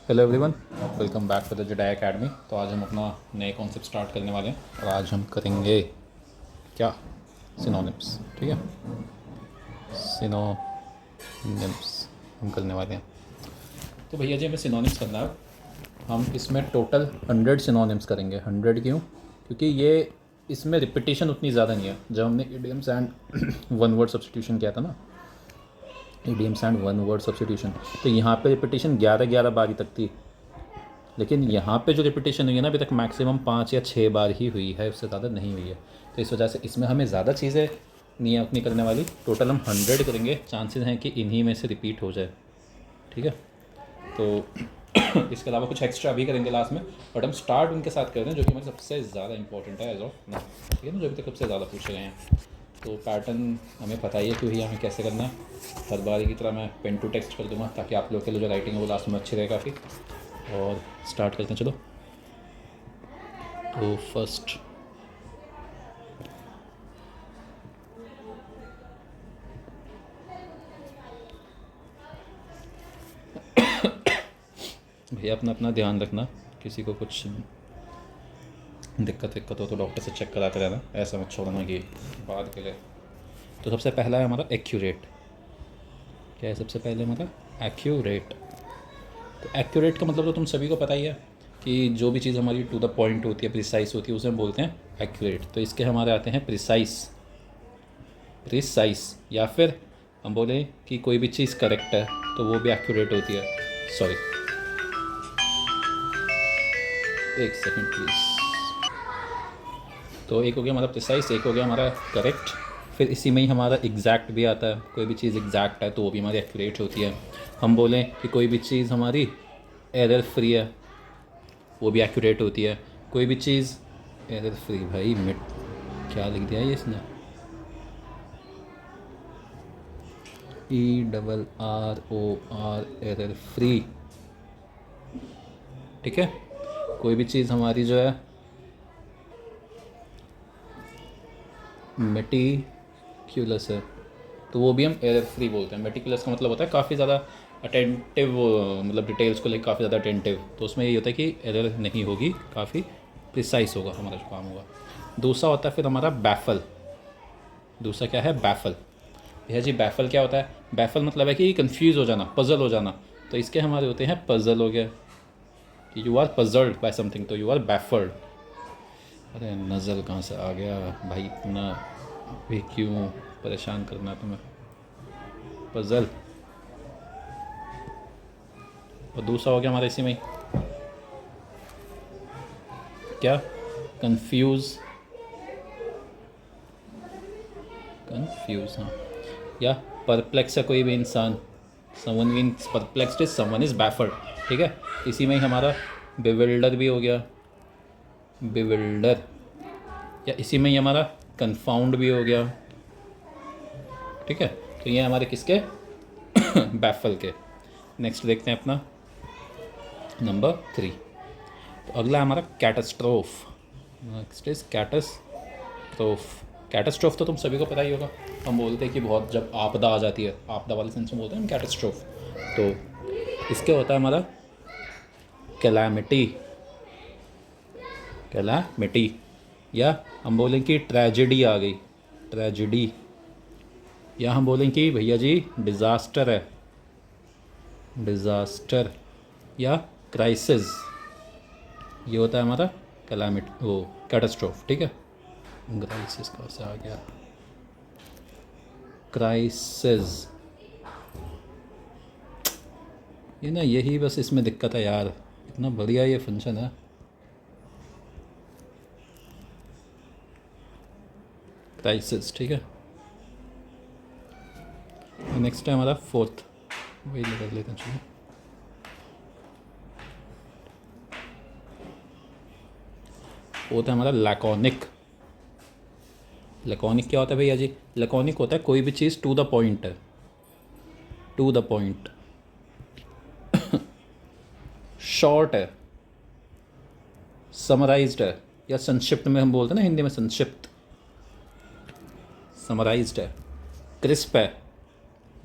Hello everyone, welcome back to the Jedi Academy. तो आज हम अपना नए कॉन्सेप्ट स्टार्ट करने वाले हैं और आज हम करेंगे क्या, सिनोनिम्स। ठीक है, सिनोनिम्स हम करने वाले हैं। तो भैया जी हमें सिनोनिम्स करना है। हम इसमें टोटल 100 सिनोनिम्स करेंगे। 100 क्यों? क्योंकि ये इसमें रिपीटिशन उतनी ज़्यादा नहीं है। जब हमने idioms and one word substitution किया था ना, idioms and one word substitution, तो यहाँ पे रिपीटिशन 11 बार ही तक थी। लेकिन यहाँ पे जो रिपीटेशन हुई है ना, अभी तक मैक्सिमम 5 या 6 बार ही हुई है, उससे ज़्यादा नहीं हुई है। तो इस वजह से इसमें हमें ज़्यादा चीज़ें नहीं है अपनी करने वाली। टोटल हम 100 करेंगे, चांसेस हैं कि इन्हीं में से रिपीट हो जाए। ठीक है, तो इसके अलावा कुछ एक्स्ट्रा भी करेंगे लास्ट में, बट हम स्टार्ट उनके साथ करते हैं जो कि हमारे सबसे ज़्यादा इंपॉर्टेंट है एज ऑफ नाउ। ठीक है ना, जो अभी तक सबसे ज़्यादा पूछे गए हैं। तो पैटर्न हमें पता ही है कि भैया हमें कैसे करना है। हर बार की तरह मैं पेन टू टेक्स्ट कर दूँगा ताकि आप लोग के लिए जो राइटिंग है वो लास्ट में अच्छी रहे काफ़ी। और स्टार्ट करते हैं, चलो। तो फर्स्ट भैया अपना अपना ध्यान रखना, किसी को कुछ दिक्कत हो तो डॉक्टर से चेक कराते रहना, ऐसा मत छोड़ना कि बाद के लिए। तो सबसे पहला है हमारा एक्यूरेट। क्या है सबसे पहले हमारा? एक्यूरेट। तो एक्यूरेट का मतलब तो तुम सभी को पता ही है कि जो भी चीज़ हमारी टू द पॉइंट होती है, प्रिसाइज होती है, उसे हम बोलते हैं एक्यूरेट। तो इसके हमारे आते हैं प्रिसाइज, प्रिसाइज। या फिर हम बोले कि कोई भी चीज़ करेक्ट है तो वो भी एक्यूरेट होती है। सॉरी, एक सेकंड प्लीज़। तो एक हो गया हमारा प्रिसाइज, एक हो गया हमारा करेक्ट। फिर इसी में ही हमारा एग्जैक्ट भी आता है। कोई भी चीज़ एग्जैक्ट है तो वो भी हमारी एक्यूरेट होती है। हम बोलें कि कोई भी चीज़ हमारी एरर फ्री है, वो भी एक्यूरेट होती है। कोई भी चीज़ एरर फ्री, भाई मिट क्या लिख दिया है ये इसने, ERROR, एरर फ्री। ठीक है, कोई भी चीज़ हमारी जो है मेटिक्यूलस है तो वो भी हम एरर फ्री बोलते हैं। मेटिकुलस का मतलब होता है काफ़ी ज़्यादा अटेंटिव, मतलब डिटेल्स को लेकर काफ़ी ज़्यादा अटेंटिव। तो उसमें ये होता है कि एरर नहीं होगी, काफ़ी प्रिसाइज होगा हमारा जो काम होगा। दूसरा होता है फिर हमारा बैफल। दूसरा क्या है? बैफल। भैया जी बैफल क्या होता है? बैफल मतलब है कि कंफ्यूज हो जाना, पजल हो जाना। तो इसके हमारे होते हैं पजल हो गया, कि you are puzzled by something, तो यू आर बैफल्ड। अरे नज़ल कहाँ से आ गया भाई, इतना भी क्यों परेशान करना तुम्हें। पजल। और दूसरा हो गया हमारा इसी में ही, क्या? कंफ्यूज, कंफ्यूज, हाँ। या परप्लेक्स है कोई भी इंसान, someone means perplexed is someone is baffled. ठीक है, इसी में ही हमारा बेविल्डर भी हो गया, बेविल्डर। या इसी में ही हमारा कन्फाउंड भी हो गया। ठीक है, तो ये हमारे किसके? बैफल के। नेक्स्ट देखते हैं अपना नंबर 3। तो अगला हमारा catastrophe. Next is catastrophe. Catastrophe तो तुम सभी को पता ही होगा। हम बोलते हैं कि बहुत जब आपदा आ जाती है, आपदा वाले सेंस में बोलते हैं हम कैटास्ट्रोफ। तो इसके होता है हमारा कैलामिटी, कैलामिटी। या हम बोलें कि ट्रेजेडी आ गई, ट्रेजेडी। या हम बोलें कि भैया जी डिज़ास्टर है, डिज़ास्टर। या क्राइसिस, ये होता है हमारा कैलामिट, वो कैटास्ट्रोफ। ठीक है, क्राइसिस कहाँ से आ गया? क्राइसिस, ये ना यही बस इसमें दिक्कत है यार, इतना बढ़िया ये फंक्शन है। क्राइसिस, ठीक है। नेक्स्ट है हमारा 4th, वही कर लेते हैं चलो। फोर्थ है हमारा लैकोनिक। लैकोनिक क्या होता है भैया जी? लैकोनिक होता है कोई भी चीज़ टू द पॉइंट है, टू द पॉइंट, शॉर्ट है, समराइज्ड है। या संक्षिप्त में हम बोलते हैं ना हिंदी में, संक्षिप्त, समराइज्ड है, क्रिस्प है।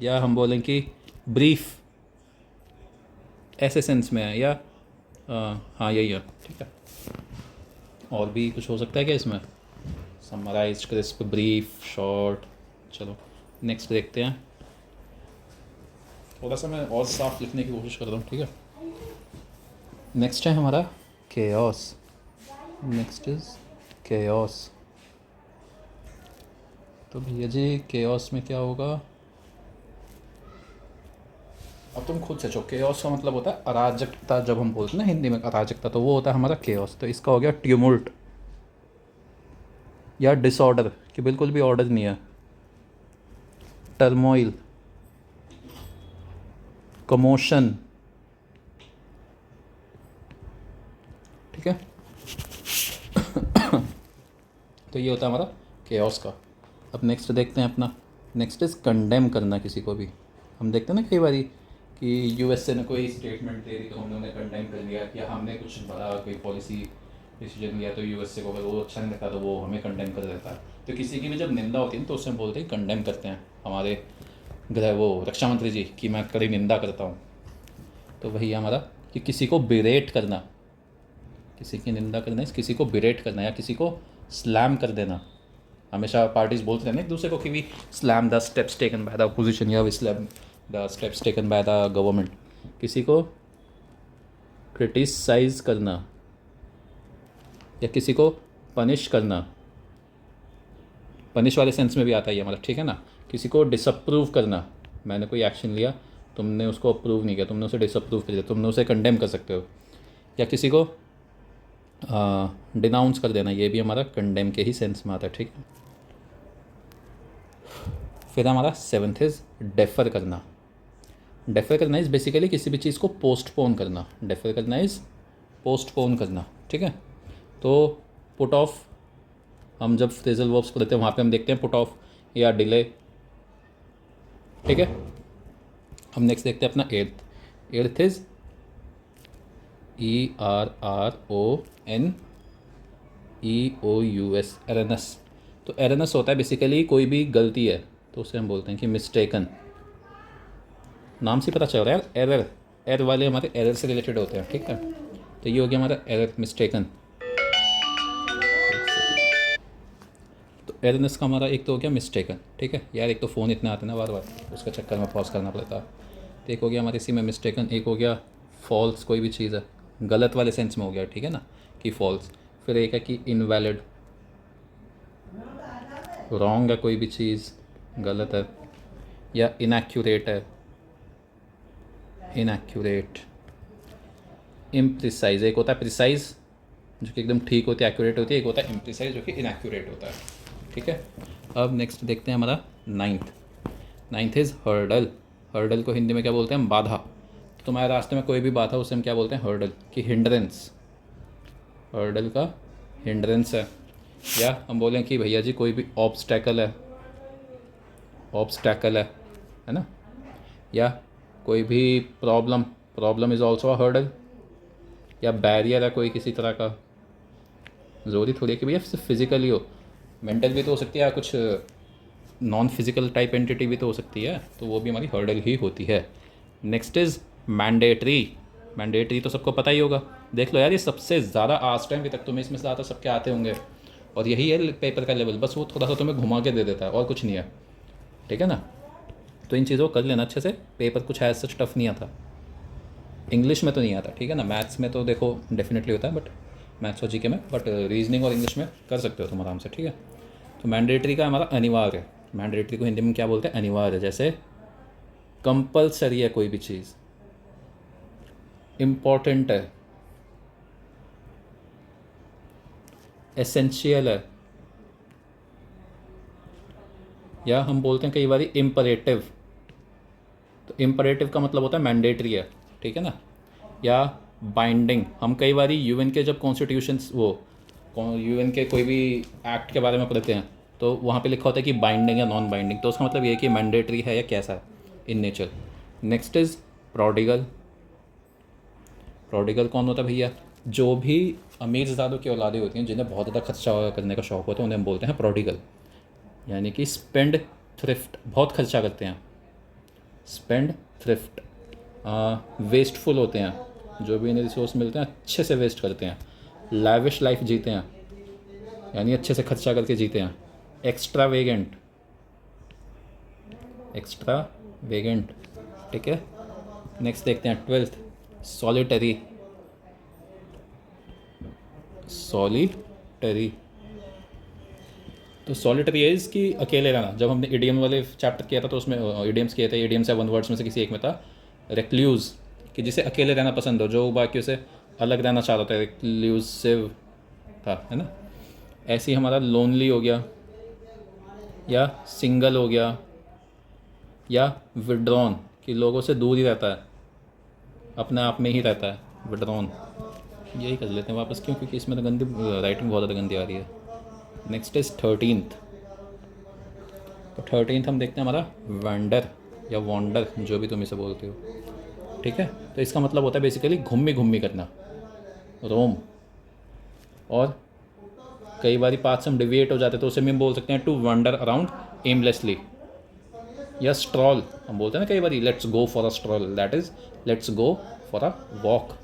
या हम बोलें कि ब्रीफ, ऐसे सेंस में है, या हाँ यही है, ठीक है। और भी कुछ हो सकता है क्या इसमें? Summarise, crisp, brief, short. चलो नेक्स्ट देखते हैं। थोड़ा सा मैं और साफ लिखने की कोशिश कर रहा हूँ, ठीक है। नेक्स्ट है हमारा केओस। Next is chaos. तो भैया जी केओस में क्या होगा? अब तुम खुद सोचो, केओस का मतलब होता है अराजकता। जब हम बोलते हैं ना हिंदी में अराजकता, तो वो होता है हमारा केओस। तो इसका हो गया ट्यूमुल्ट या डिसऑर्डर, कि बिल्कुल भी ऑर्डर नहीं है। टर्मोइल, कमोशन, ठीक है। तो ये होता है हमारा केओस का। अब नेक्स्ट देखते हैं अपना। नेक्स्ट इज़ कंडेम करना किसी को भी। हम देखते हैं ना कई बारी कि यूएसए ने कोई स्टेटमेंट दे दी तो हमने उन्हें कंडेम कर लिया, या हमने कुछ बड़ा कोई पॉलिसी डिसीजन लिया तो यूएसए को अगर वो अच्छा नहीं लगता तो वो हमें कंडेम कर देता है। तो किसी की भी जब निंदा होती है तो उससे हम बोलते हैं कंडेम करते हैं। हमारे वो रक्षा मंत्री जी की मैं कड़ी निंदा करता हूँ। तो वही हमारा कि किसी को बिरेट करना, किसी की निंदा करना है, किसी को बिरेट करना या किसी को स्लैम कर देना। हमेशा पार्टीज बोलते रहना एक दूसरे को कि we slam the steps taken by the opposition, या we slam the steps taken by the government. किसी को क्रिटिसाइज करना या किसी को पनिश करना, पनिश वाले सेंस में भी आता है ये हमारा, ठीक है ना। किसी को डिसअप्रूव करना, मैंने कोई एक्शन लिया, तुमने उसको अप्रूव नहीं किया, तुमने उसे डिसअप्रूव कर दिया, तुमने उसे कंडेम कर सकते हो। या किसी को डिनाउंस कर देना, ये भी हमारा कंडेम के ही सेंस में आता है, ठीक है। फिर हमारा सेवन्थ इज डेफर करना। डेफर करना इज़ बेसिकली किसी भी चीज़ को पोस्टपोन करना। डेफर करना इज़ पोस्टपोन करना, ठीक है। तो पुट ऑफ, हम जब फ्रेजल वर्ब्स पढ़ते हैं वहाँ पे हम देखते हैं पुट ऑफ या डिले, ठीक है। हम नेक्स्ट देखते हैं अपना एट्थ। Eighth is ERRONEOUS, एरनस। तो एरनस होता है बेसिकली कोई भी गलती है तो उसे हम बोलते हैं कि मिस्टेकन। नाम से पता चल रहा है यार, एरर, एरर वाले हमारे एरर से रिलेटेड होते हैं, ठीक है। तो ये हो गया हमारा एरर, मिस्टेकन। तो एरनस का हमारा एक तो हो गया मिस्टेकन, ठीक है यार। एक तो फ़ोन इतना आते ना बार बार, उसका चक्कर में पॉज करना पड़ता है। तो एक हो गया हमारे इसी में मिस्टेकन। एक हो गया फॉल्स, कोई भी चीज़ है गलत वाले सेंस में हो गया, ठीक है ना, कि फॉल्स। फिर एक है कि इनवैलिड, रॉन्ग है कोई भी चीज़, गलत है। या इनएक्यूरेट है, इनएक्यूरेट। इम्प्रिसाइज, एक होता है प्रिसाइज जो कि एकदम ठीक होती है, एक्यूरेट होती है। एक होता है इम्प्रिसाइज जो कि इनएक्यूरेट होता है, ठीक है। अब नेक्स्ट देखते हैं हमारा ninth. Ninth is hurdle. Hurdle को हिंदी में क्या बोलते हैं? बाधा। तो तुम्हारे रास्ते में कोई भी बाधा उसे हम क्या बोलते हैं? हर्डल, की हिंड्रेंस। हर्डल का हिंड्रेंस है। या हम बोलें कि भैया जी कोई भी ऑब्स्टैकल है, ऑब्स्टैकल है ना। या कोई भी problem, problem is also a hurdle. या बैरियर है कोई किसी तरह का, ज़रूरी थोड़ी है कि भैया सिर्फ फिजिकली हो, मेंटल भी तो हो सकती है, या कुछ नॉन फिजिकल टाइप एंटिटी भी तो हो सकती है, तो वो भी हमारी हर्डल ही होती है। Next is mandatory. मैंडेटरी तो सबको पता ही होगा, देख लो यार, ये सबसे ज़्यादा आज टाइम भी तक तुम्हें इसमें ज़्यादा सबके आते होंगे, और यही है पेपर का लेवल, बस वो थोड़ा सा तुम्हें घुमा के दे देता है और कुछ नहीं है, ठीक है ना। तो इन चीज़ों को कर लेना अच्छे से, पेपर कुछ है सच टफ नहीं आता। इंग्लिश में तो नहीं आता, ठीक है ना। मैथ्स में तो देखो डेफिनेटली होता है, बट मैथ्स और जीके में, बट रीजनिंग और इंग्लिश में कर सकते हो तुम आराम से, ठीक है। तो मैंडेटरी का हमारा अनिवार्य है। मैंडेटरी को हिंदी में क्या बोलते हैं? अनिवार्य। जैसे कंपल्सरी है कोई भी चीज़, इम्पॉर्टेंट है, एसेंशियल है। या हम बोलते हैं कई बार इम्परेटिव। तो इम्परेटिव का मतलब होता है मैंडेटरी है, ठीक है ना। या बाइंडिंग, हम कई बार यूएन के जब कॉन्स्टिट्यूशंस, वो यूएन के कोई भी एक्ट के बारे में पढ़ते हैं तो वहाँ पे लिखा होता है कि बाइंडिंग या नॉन बाइंडिंग, तो उसका मतलब ये है कि मैंडेटरी है या कैसा है in nature. Next is prodigal. Prodigal कौन होता है भैया? जो भी अमीर ज़्यादा की औलादें होती हैं जिन्हें बहुत ज़्यादा खर्चा करने का शौक़ होता है उन्हें हम बोलते हैं प्रोडिगल। यानी कि स्पेंड थ्रिफ्ट, बहुत खर्चा करते हैं, स्पेंड थ्रिफ्ट। वेस्टफुल होते हैं, जो भी इन्हें रिसोर्स मिलते हैं अच्छे से वेस्ट करते हैं, लैविश लाइफ जीते हैं, यानी अच्छे से खर्चा करके जीते हैं, एक्स्ट्रा वेगेंट, एक्स्ट्रा वेगेंट, ठीक है। नेक्स्ट देखते हैं 12th, सॉलिटरी, सॉलिटरी। तो सॉलिटरी है इसकी अकेले रहना। जब हमने इडियम वाले चैप्टर किया था तो उसमें इडियम्स किए थे, इडियम्स या वन वर्ड्स में से किसी एक में था रेक्ल्यूज, कि जिसे अकेले रहना पसंद हो, जो बाकियों से अलग रहना चाहता था, रेक्ल्यूसिव था, है ना। ऐसे ही हमारा लोनली हो गया, या सिंगल हो गया, या विड्रॉन, कि लोगों से दूर ही रहता है, अपने आप में ही रहता है, विड्रॉन। यही कर लेते हैं वापस, क्यों, क्योंकि इसमें तो गंदी राइटिंग बहुत ज़्यादा गंदी आ रही है। Next is 13th। तो 13th हम देखते हैं हमारा वंडर या वॉन्डर, जो भी तुम इसे बोलते हो, ठीक है। तो इसका मतलब होता है बेसिकली घूमी घूमी करना, रोम। और कई बार पाथ से हम डिविएट हो जाते हैं तो उसे भी हम बोल सकते हैं टू वंडर अराउंड एमलेसली, या स्ट्रॉल हम बोलते हैं ना कई बार, let's go for a stroll, that is let's go for a walk.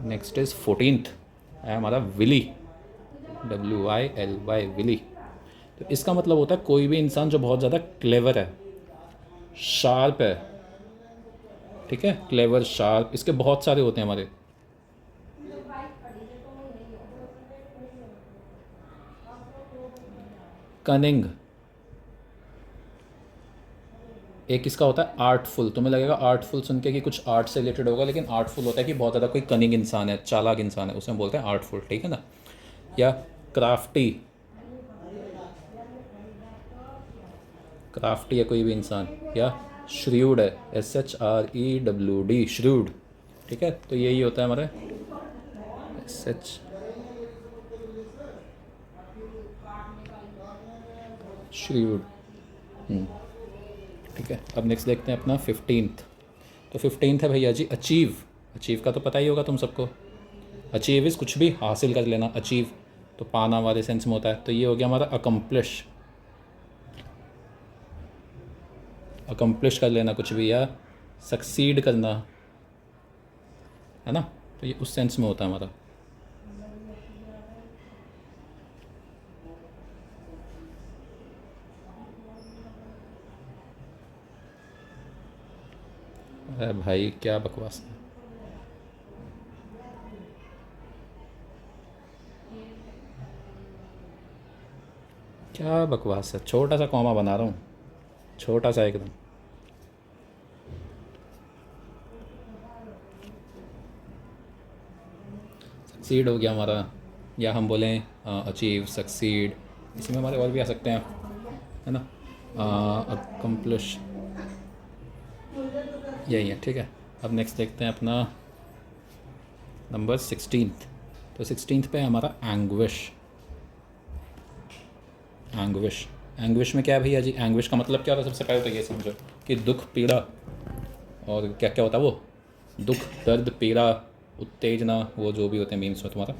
Next is 14th है हमारा विली, WILY, विली। तो इसका मतलब होता है कोई भी इंसान जो बहुत ज़्यादा क्लेवर है, शार्प है, ठीक है, क्लेवर शार्प, इसके बहुत सारे होते हैं हमारे। कनिंग, एक इसका होता है आर्टफुल। तुम्हें लगेगा आर्टफुल सुन के कि कुछ आर्ट से रिलेटेड होगा, लेकिन आर्टफुल होता है कि बहुत ज़्यादा कोई कनिंग इंसान है, चालाक इंसान है, उसे हम बोलते हैं आर्टफुल, ठीक है ना। या क्राफ्टी, क्राफ्टी है कोई भी इंसान। या श्रूड है, SHREWD, श्रूड, ठीक है। तो यही होता है हमारे SH, श्रूड, ठीक है। अब नेक्स्ट देखते हैं अपना 15th। तो 15th है भैया जी अचीव। अचीव का तो पता ही होगा तुम सबको, अचीव इज़ कुछ भी हासिल कर लेना, अचीव तो पाना वाले सेंस में होता है। तो ये हो गया हमारा अकम्प्लिश, अकम्प्लिश कर लेना कुछ भी, या सक्सीड करना, है ना। तो ये उस सेंस में होता है हमारा। अरे भाई क्या बकवास है, क्या बकवास है। छोटा सा कॉमा बना रहा हूँ, छोटा सा एकदम। सक्सीड हो गया हमारा, या हम बोलें अचीव, सक्सीड, इसी में हमारे और भी आ सकते हैं, है ना। अकम्प्लिश, यही है, ठीक है। अब नेक्स्ट देखते हैं अपना नंबर 16th। तो 16th पे है हमारा एंग्विश। एंग्विश, एंग्विश में क्या है भैया जी, एंग्विश का मतलब क्या होता है, सबसे पहले तो ये समझो कि दुख, पीड़ा, और क्या क्या होता है वो, दुख, दर्द, पीड़ा, उत्तेजना, वो जो भी होते हैं मीन्स में तुम्हारा।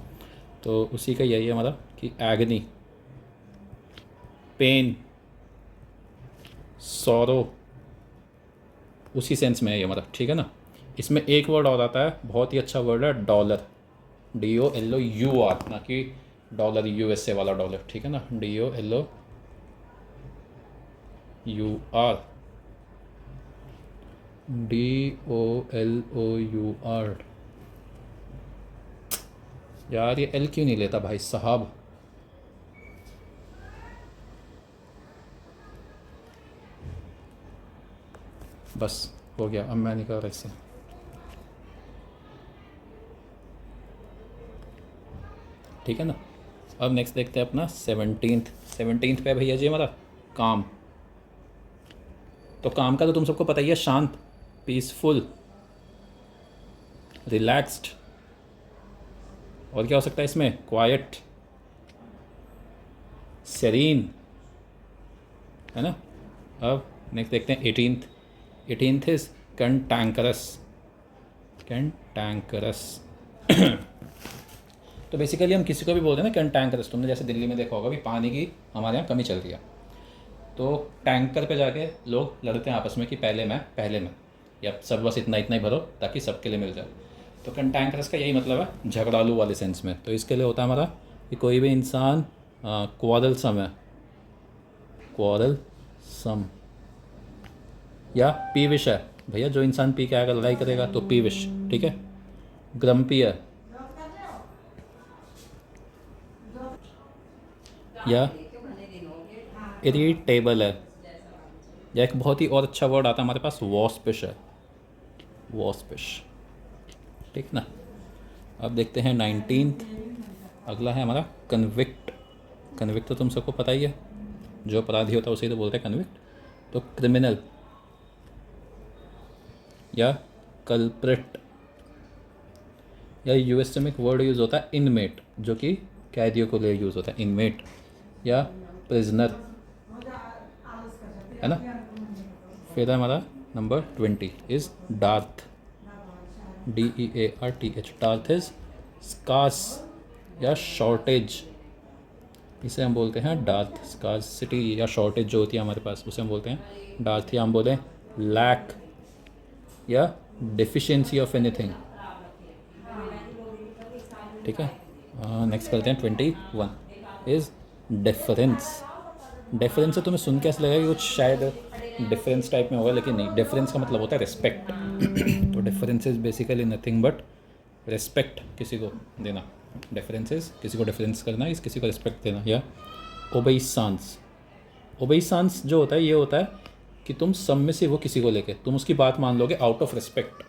तो उसी का यही है हमारा कि एगनी, पेन, सौरो, उसी सेंस में है ये हमारा, ठीक है ना। इसमें एक वर्ड और आता है, बहुत ही अच्छा वर्ड है, डॉलर, DOLOUR, ना कि डॉलर USA वाला डॉलर, ठीक है ना, DOLOUR, DOLOUR। यार ये L क्यों नहीं लेता भाई साहब। बस हो गया, अब मैं नहीं कर रहा इससे। ठीक है ना। अब नेक्स्ट देखते हैं अपना 17th पे भैया जी हमारा काम। तो काम का तो तुम सबको पता ही है, शांत, पीसफुल, रिलैक्स्ड, और क्या हो सकता है इसमें, क्वाइट, सेरीन, है ना। अब नेक्स्ट देखते हैं 18th इज कैंटैंकरस, कैंटैंकरस। तो बेसिकली हम किसी को भी बोलते हैं ना कैंटैंकरस, तुमने जैसे दिल्ली में देखा होगा भी पानी की हमारे यहाँ कमी चल रही है, तो टैंकर पे जाके लोग लड़ते हैं आपस में कि पहले मैं, या सब बस इतना इतना ही भरो ताकि सबके लिए मिल जाए। तो कंटैंकरस का यही मतलब है, झगड़ालू वाले सेंस में। तो इसके लिए होता है हमारा कि कोई भी इंसान क्वारलसम है, क्वारलसम, या पीविश है, भैया जो इंसान पी के आएगा लड़ाई करेगा तो पीविश, ठीक है। ग्रम्पी है, या इरिटेबल है, या एक बहुत ही और अच्छा वर्ड आता है हमारे पास, वॉस्पिश है, वॉस्पिश, ठीक ना। अब देखते हैं 19th, अगला है हमारा कन्विक्ट। कन्विक्ट तो तुम सबको पता ही है, जो अपराधी होता है उसे तो बोलते हैं कन्विक्ट। तो क्रिमिनल या कल्प्रिट, या यूएस में एक वर्ड यूज़ होता है इनमेट, जो कि कैदियों को लिए यूज़ होता है, इनमेट या प्रिजनर, है ना। फिर हमारा नंबर 20 is dearth, DEARTH। Dearth is scarce या शॉर्टेज, इसे हम बोलते हैं डार्थ। स्कार्सिटी या शॉर्टेज जो होती है हमारे पास, उसे हम बोलते हैं डार्थ, या हम बोलें लैक या डिफिशिएंसी ऑफ एनीथिंग, ठीक है। नेक्स्ट करते हैं 21 इज़ डिफरेंस। डिफरेंस से तुम्हें सुन कैसे लगेगा कि कुछ शायद डिफरेंस टाइप में होगा, लेकिन नहीं। डिफरेंस का मतलब होता है रिस्पेक्ट। तो difference is basically nothing but respect, किसी को देना। डिफरेंस इज किसी को डिफरेंस करना, इस किसी को रिस्पेक्ट देना। या ओबेइसांस, ओबेइसांस जो होता है ये होता है कि तुम सबमिसिव हो किसी को लेके, तुम उसकी बात मान लोगे आउट ऑफ रिस्पेक्ट,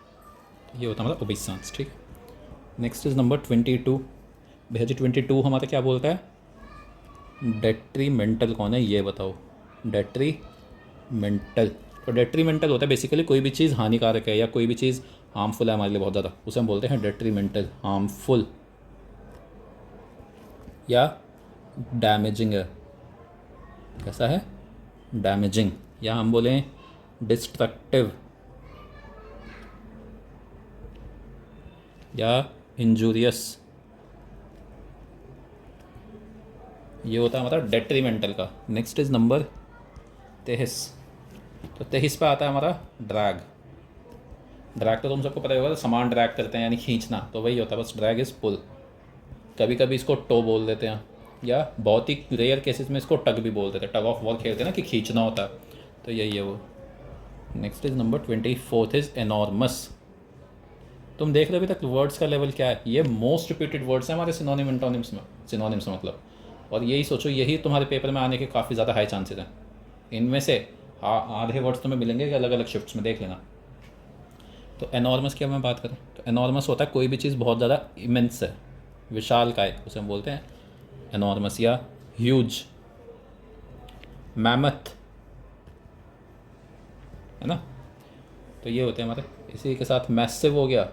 ये होता है हमारा ओबेइसांस, ठीक है। Next is number 22। भैया जी 22 हमारा क्या बोलता है, डेट्रीमेंटल कौन है ये बताओ। डेट्रीमेंटल, तो डेट्रीमेंटल होता है बेसिकली कोई भी चीज़ हानिकारक है या कोई भी चीज़ हार्मफुल है हमारे लिए बहुत ज़्यादा, उसे हम बोलते हैं डेट्रीमेंटल, हार्मफुल। या डैमेजिंग है, कैसा है, डैमेजिंग। या हम बोलें डिस्ट्रक्टिव या इंजूरियस, ये होता है हमारा डेट्रीमेंटल का। Next is number 23। तो 23 पे आता है हमारा ड्रैग। ड्रैग तो तुम सबको पता होगा, सामान ड्रैग करते हैं यानी खींचना, तो वही होता है बस, ड्रैग इज़ पुल। कभी कभी इसको टो बोल देते हैं, या बहुत ही रेयर केसेस में इसको टग भी बोल देते हैं, टग ऑफ वॉर खेलते हैं ना कि खींचना होता है, तो यही है वो। Next is number 24 is enormous. तुम देख रहे हो अभी तक वर्ड्स का लेवल क्या है, ये मोस्ट रिपीटेड वर्ड्स हैं हमारे सिनोनिम एंटोनिम्स में, सिनोनिम्स मतलब। और यही सोचो, यही तुम्हारे पेपर में आने के काफ़ी ज़्यादा हाई चांसेस हैं। इनमें से आधे वर्ड्स तुम्हें मिलेंगे कि अलग अलग शिफ्ट्स में, देख लेना। तो एनॉर्मस की मैं बात करूँ तो एनॉर्मस होता है कोई भी चीज़ बहुत ज़्यादा इमेंस है, विशाल का है, उसे हम बोलते हैं एनॉर्मस। या ह्यूज, मैमथ, है ना। तो ये होते हैं हमारे, इसी के साथ मैसिव हो गया।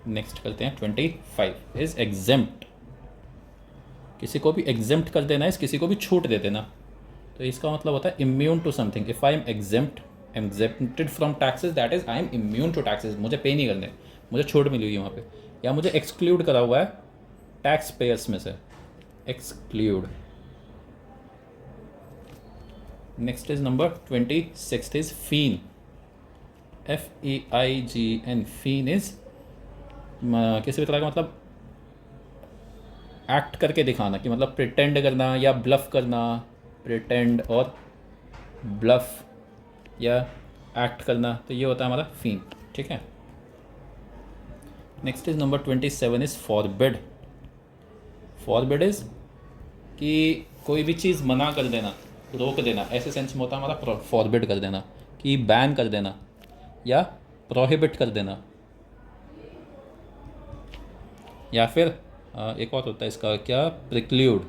नेक्स्ट करते हैं 25 इज एग्जेम्प्ट। किसी को भी एग्जेम्प्ट कर देना है, किसी को भी छूट दे देना, तो इसका मतलब होता है immune to something. If I am exempted from taxes, that is I am immune to taxes, मुझे पे नहीं करने, मुझे छूट मिली हुई है वहाँ पे। या मुझे एक्सक्लूड करा हुआ है टैक्स पेयर्स में से, exclude. Next is number 26 is feign, FEIGN। Feign is किसी भी तरह का मतलब एक्ट करके दिखाना, कि मतलब प्रिटेंड करना या ब्लफ करना, प्रिटेंड और ब्लफ या एक्ट करना, तो ये होता है हमारा फीन, ठीक है। Next is number 27 is forbid. Forbid is कि कोई भी चीज़ मना कर देना, रोक देना, ऐसे सेंस में होता है हमारा फॉरबिड कर देना, कि बैन कर देना या प्रोहिबिट कर देना। या फिर एक और होता है इसका क्या, प्रिक्ल्यूड,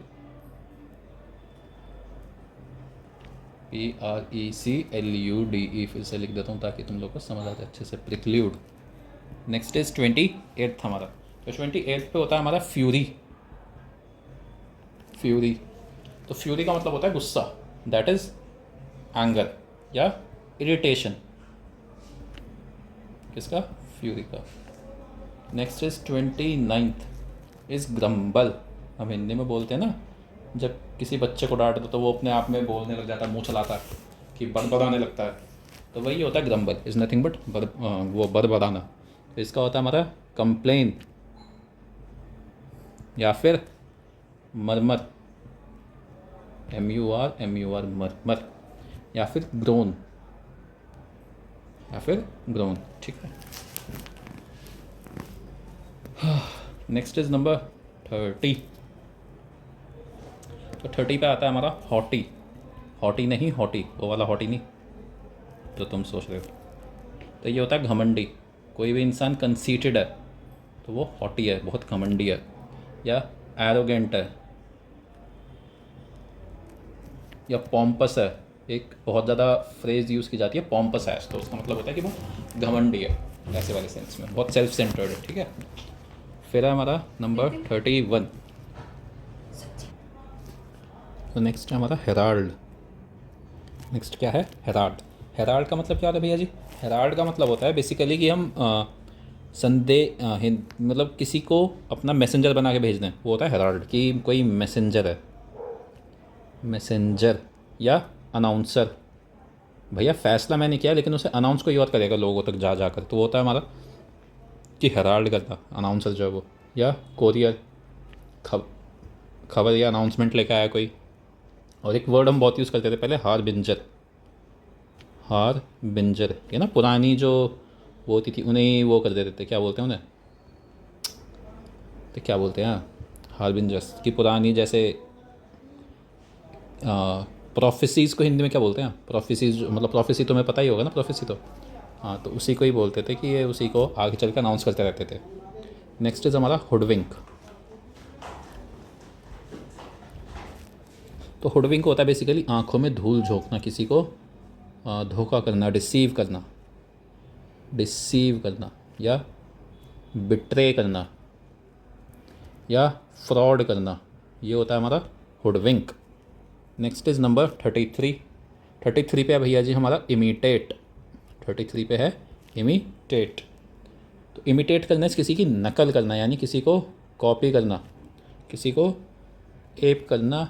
PRECLUDE, फिर से लिख देता हूँ ताकि तुम लोग को समझ आते अच्छे से, प्रिक्ल्यूड। नेक्स्ट इज 28 हमारा। तो 28 पे होता है हमारा फ्यूरी। फ्यूरी, तो फ्यूरी का मतलब होता है गुस्सा, दैट इज एंगर या इरिटेशन, किसका, फ्यूरी का। Next is 29th is grumble. हम हिंदी में बोलते हैं ना जब किसी बच्चे को डांट दो तो वो अपने आप में बोलने लग जाता है, मुंह चलाता है कि बड़बड़ाने लगता है, तो वही होता है ग्रम्बल इज़ नथिंग बट वो बड़बड़ाना। तो इसका होता है हमारा कंप्लेन या फिर मरमर, MUR मर, या फिर ग्रोन, ठीक है। Next is number 30। तो 30 पे आता है हमारा हॉटी। हॉटी नहीं, हॉटी, वो वाला हॉटी नहीं जो तुम सोच रहे हो। तो ये होता है घमंडी। कोई भी इंसान कंसीटेड है तो वो हॉटी है, बहुत घमंडी है, या एरोगेंट है, या पॉम्पस है। एक बहुत ज़्यादा फ्रेज यूज़ की जाती है पॉम्पस एस, तो उसका मतलब होता है कि वो घमंडी है, ऐसे वाले सेंस में, बहुत सेल्फ सेंटर्ड है, ठीक है। फिर है हमारा नंबर 31। तो नेक्स्ट है हमारा हेराल्ड। नेक्स्ट क्या है? हेराल्ड। हेराल्ड का मतलब क्या होता है भैया जी? हेराल्ड का मतलब होता है बेसिकली कि हम मतलब किसी को अपना मैसेंजर बना के भेज दें, वो होता है हेराल्ड, कि कोई मैसेंजर है, मैसेंजर या अनाउंसर। भैया फैसला मैंने किया लेकिन उसे अनाउंस कोई और करेगा लोगों तक जा जाकर, तो वो होता है हमारा कि हेराल्ड करता, अनाउंसर जो है वो। या कोरियर, खबर या अनाउंसमेंट लेकर आया कोई। और एक वर्ड हम बहुत यूज़ करते थे पहले, हार बिंजर। हार बिंजर, ये ना पुरानी जो वो होती थी उन्हें वो कर देते थे, क्या बोलते हैं उन्हें, तो क्या बोलते हैं, हार बिंजर्स की पुरानी, जैसे प्रोफेसीज़ को हिंदी में क्या बोलते हैं? प्रोफेसीज़ मतलब प्रोफेसी तुम्हें पता ही होगा ना, प्रोफेसी तो, हाँ, तो उसी को ही बोलते थे कि ये उसी को आगे चल कर अनाउंस करते रहते थे। नेक्स्ट इज़ हमारा हुडविंक। तो हुडविंक होता है बेसिकली आंखों में धूल झोंकना, किसी को धोखा करना, डिसीव करना, या बिट्रे करना, या फ्रॉड करना, ये होता है हमारा हुडविंक। Next is number 33। 33 पे है भैया जी हमारा इमिटेट। 33 पे है इमिटेट। तो इमिटेट करना है किसी की नकल करना, यानी किसी को कॉपी करना, किसी को एप करना,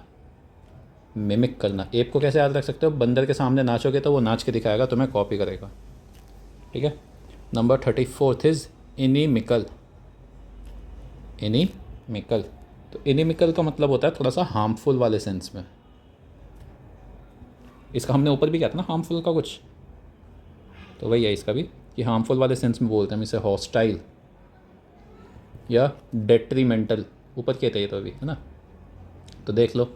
मिमिक करना। एप को कैसे याद रख सकते हो? बंदर के सामने नाचोगे तो वो नाच के दिखाएगा, तुम्हें कॉपी करेगा, ठीक है। Number 34 is inimical. इनिमिकल, तो इनिमिकल का मतलब होता है थोड़ा सा हार्मफुल वाले सेंस में। इसका हमने ऊपर भी किया था ना हार्मफुल का कुछ, तो वही है इसका भी, कि हार्मफुल वाले सेंस में बोलते हैं हम इसे हॉस्टाइल या डेट्रीमेंटल, ऊपर किए थे ये तो अभी, है ना। तो देख लो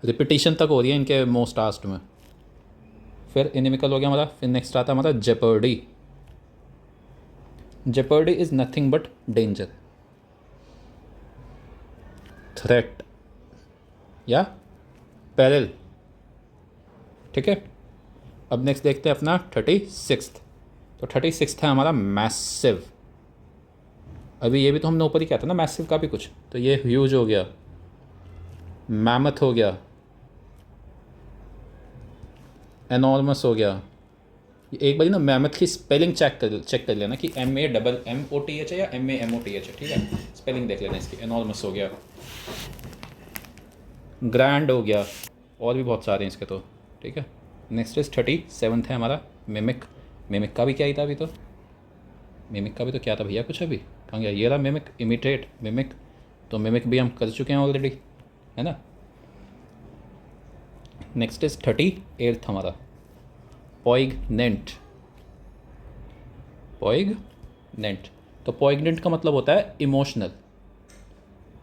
रिपीटिशन तक हो रही है इनके मोस्ट आस्ट में। फिर इनिमिकल हो गया हमारा। फिर नेक्स्ट आता है हमारा Jeopardy. Jeopardy is nothing but danger, threat या पेरिल, ठीक है। अब नेक्स्ट देखते हैं अपना 36। तो 36 है हमारा मैसिव। अभी ये भी तो हमने ऊपर ही किया था ना मैसिव का भी कुछ, तो ये ह्यूज हो गया, मैमथ हो गया, एनॉर्मस हो गया। एक बार ना मैमथ की स्पेलिंग चेक कर लेना कि MAMMOTH है या MAMOTH है, ठीक है। स्पेलिंग देख लेना इसकी। एनॉर्मस हो गया, ग्रैंड हो गया, और भी बहुत सारे हैं इसके तो, ठीक है। नेक्स्ट इज 37 है हमारा मिमिक। मिमिक का भी क्या ही था अभी तो, मिमिक का भी तो क्या था भैया कुछ, अभी कहाँ गया? ये रहा मिमिक, इमिटेट, मिमिक। तो मिमिक भी हम कर चुके हैं ऑलरेडी, है ना। नेक्स्ट इज 38 हमारा पॉइगनेंट। पॉइगनेंट, तो पॉइगनेंट का मतलब होता है इमोशनल।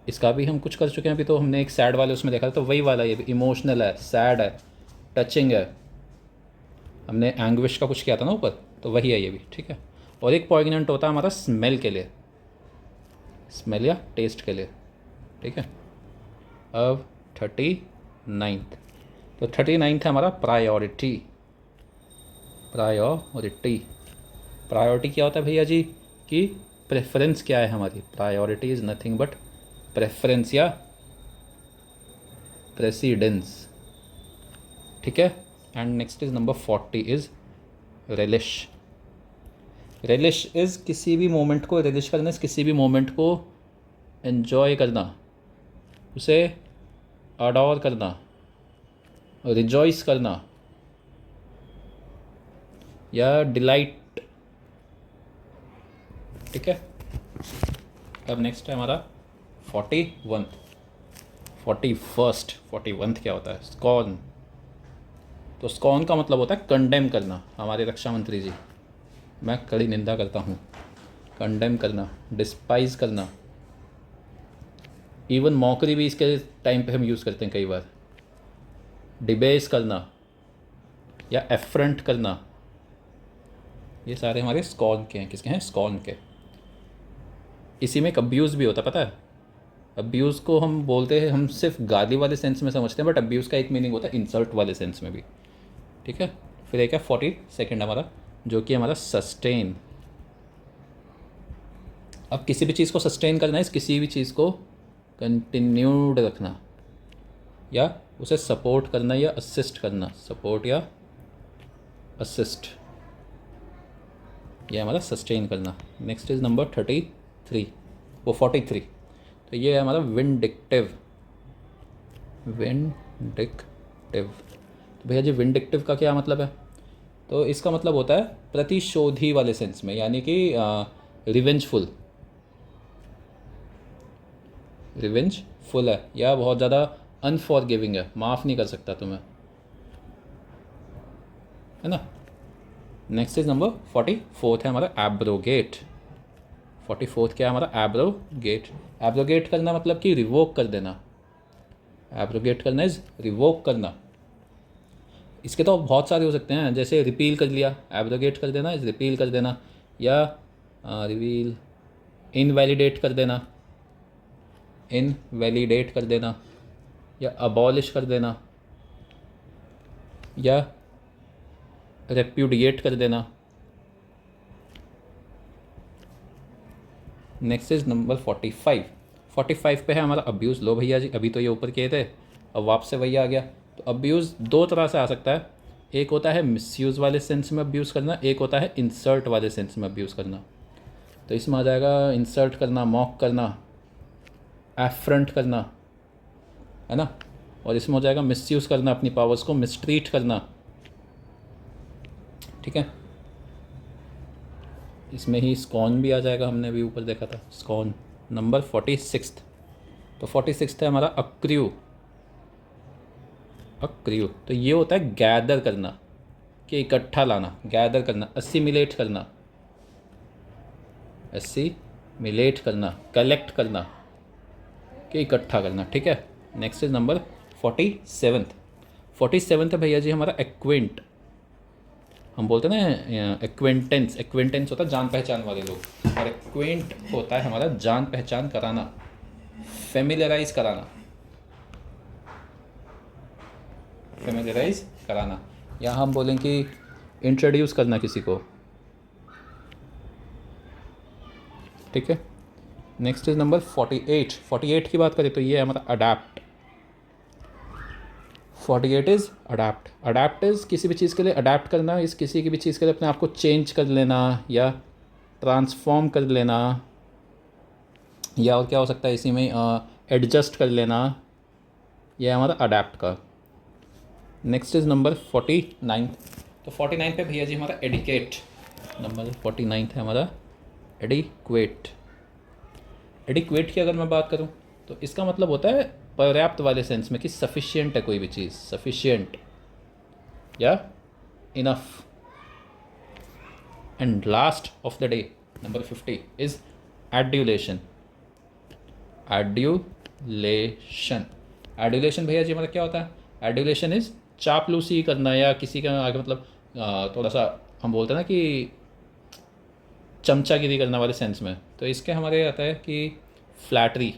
इसका भी हम कुछ कर चुके हैं अभी तो, हमने एक सैड वाले उसमें देखा था, तो वही वाला ये भी इमोशनल है, सैड है, टचिंग है। हमने एंग्विश का कुछ किया था ना ऊपर, तो वही है ये भी, ठीक है। और एक पॉइगनेंट होता है हमारा स्मेल के लिए, स्मेल या टेस्ट के लिए, ठीक है। अब 39th, तो 39th है हमारा प्रायोरिटी। प्रायोरिटी क्या होता है भैया जी? कि प्रेफरेंस क्या है हमारी? Priority is nothing but preference या प्रेसिडेंस, ठीक है। And next is number 40 is relish. Relish is किसी भी मोमेंट को, रेलिश करना किसी भी मोमेंट को एन्जॉय करना, उसे अडोर करना, रिजॉइस करना या डिलाइट। ठीक है, अब नेक्स्ट है हमारा 41, 41st, 41th क्या होता है? स्कॉर्न। तो स्कॉर्न का मतलब होता है कंडेम करना। हमारे रक्षा मंत्री जी, मैं कड़ी निंदा करता हूँ। कंडेम करना, डिस्पाइज करना, इवन मॉकरी भी इसके टाइम पे हम यूज़ करते हैं कई बार। डिबेस करना या एफ्रंट करना, ये सारे हमारे स्कॉर्न के हैं। किसके हैं? स्कॉर्न के। इसी में एक अब्यूज़ भी होता है, पता है? अब्यूज़ को हम बोलते हैं, हम सिर्फ गाली वाले सेंस में समझते हैं, बट अब्यूज़ का एक मीनिंग होता है इंसल्ट वाले सेंस में भी। ठीक है, फिर एक है 42nd हमारा, जो कि हमारा सस्टेन। अब किसी भी चीज़ को सस्टेन करना है, किसी भी चीज़ को कंटिन्यूड रखना या उसे सपोर्ट करना या असिस्ट करना। सपोर्ट या असिस्ट, ये हमारा सस्टेन करना। नेक्स्ट इज नंबर 33, वो 43। तो ये है हमारा विंडिक्टिव। विंडिक्टिव, तो भैया जी विंडिक्टिव का क्या मतलब है? तो इसका मतलब होता है प्रतिशोधी वाले सेंस में, यानी कि रिवेंजफुल। रिवेंजफुल है या बहुत ज़्यादा अनफॉरगिविंग है, माफ़ नहीं कर सकता तुम्हें, है ना। नेक्स्ट इज नंबर 44 है हमारा एब्रोगेट। 44 क्या है हमारा? एब्रोगेट। एब्रोगेट करना मतलब कि रिवोक कर देना। एब्रोगेट करना इज रिवोक करना। इसके तो बहुत सारे हो सकते हैं, जैसे रिपील कर लिया, एब्रोगेट कर देना इज रिपील कर देना, या रिवील, इनवैलिडेट कर देना, इनवैलिडेट कर देना, या अबॉलिश कर देना, या रेप्यूडिएट कर देना। Next is number 45। 45 पे है हमारा अब्यूज़। लो भैया जी, अभी तो ये ऊपर किए थे, अब वापस से वही आ गया। तो अब्यूज़ दो तरह से आ सकता है। एक होता है मिसयूज़ वाले सेंस में अब्यूज़ करना, एक होता है इंसर्ट वाले सेंस में अब्यूज़ करना। तो इसमें आ जाएगा इंसर्ट करना, मॉक करना, एफ्रंट करना, है ना। और इसमें हो जाएगा मिसयूज़ करना, अपनी पावर्स को मिसट्रीट करना। ठीक है, इसमें ही स्कॉन भी आ जाएगा, हमने अभी ऊपर देखा था स्कॉन। नंबर 46। तो 46 है हमारा अक्र्यू। अक्र्यू, तो ये होता है गैदर करना, कि इकट्ठा लाना, गैदर करना, असिमिलेट करना, असिमिलेट करना, कलेक्ट करना, कि इकट्ठा करना। ठीक है, नेक्स्ट इज नंबर 47। 47 है भैया जी हमारा एक्विंट। हम बोलते हैं ना एक्वेंटेंस, एक्वेंटेंस होता है जान पहचान वाले लोग, और एक्वेंट होता है हमारा जान पहचान कराना, फेमिलराइज कराना, फेमिलराइज कराना, या हम बोलें कि इंट्रोड्यूस करना किसी को। ठीक है, नेक्स्ट इज नंबर 48। 48 की बात करें तो ये है हमारा adapt. 48 is adapt. Adapt is किसी भी चीज़ के लिए अडैप्ट करना, इस किसी की भी चीज़ के लिए अपने आप को चेंज कर लेना या ट्रांसफॉर्म कर लेना, या और क्या हो सकता है इसी में एडजस्ट कर लेना, यह हमारा अडैप्ट का। Next is number 49। तो 49 पे भैया जी हमारा एडिकेट। नंबर 49 है हमारा एडिक्वेट। एडिक्वेट की अगर मैं बात करूँ तो इसका मतलब होता है पर्याप्त वाले सेंस में, कि सफिशिएंट है कोई भी चीज़, सफिशिएंट या enough. And last of the day number 50 is adulation. Adulation, adulation भैया जी हमारा क्या होता है? एड्यूलेशन इज चापलूसी करना, या किसी का आगे मतलब थोड़ा सा हम बोलते हैं ना कि चमचागिरी करना वाले सेंस में। तो इसके हमारे आता है कि फ्लैटरी,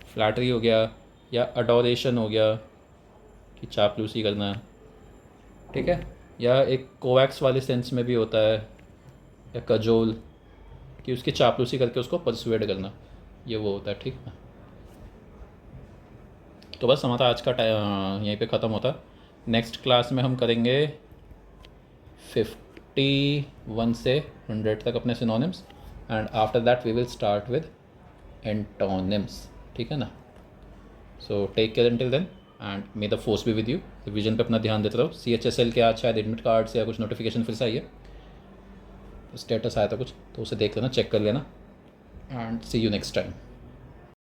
फ्लैटरी हो गया, या अडोरेशन हो गया, कि चापलूसी करना। ठीक है, या एक कोवैक्स वाले सेंस में भी होता है, या कजोल, कि उसकी चापलूसी करके उसको परसुएड करना, ये वो होता है। ठीक है, तो बस हमारा आज का यहीं पे ख़त्म होता। नेक्स्ट क्लास में हम करेंगे 51 से 100 तक अपने synonyms, and after that we will start with antonyms. ठीक है ना। So take care until then and may the force be with you. Revision पे अपना ध्यान देते रहो। CHSL के आज शायद एडमिट कार्ड से या कुछ नोटिफिकेशन फिर से आई है, स्टेटस आया था कुछ, तो उसे देख लेना, चेक कर लेना and see you next time.